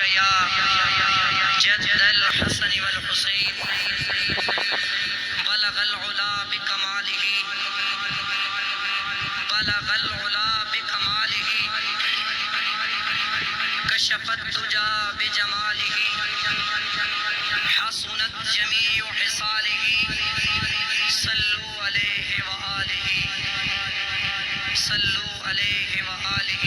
يا جد الحسن والحسين بلغ العلا بكماله بلغ العلا بكماله كشف الدجى بجماله حسنت جميع حصاله صلوا عليه وآله صلوا عليه وآله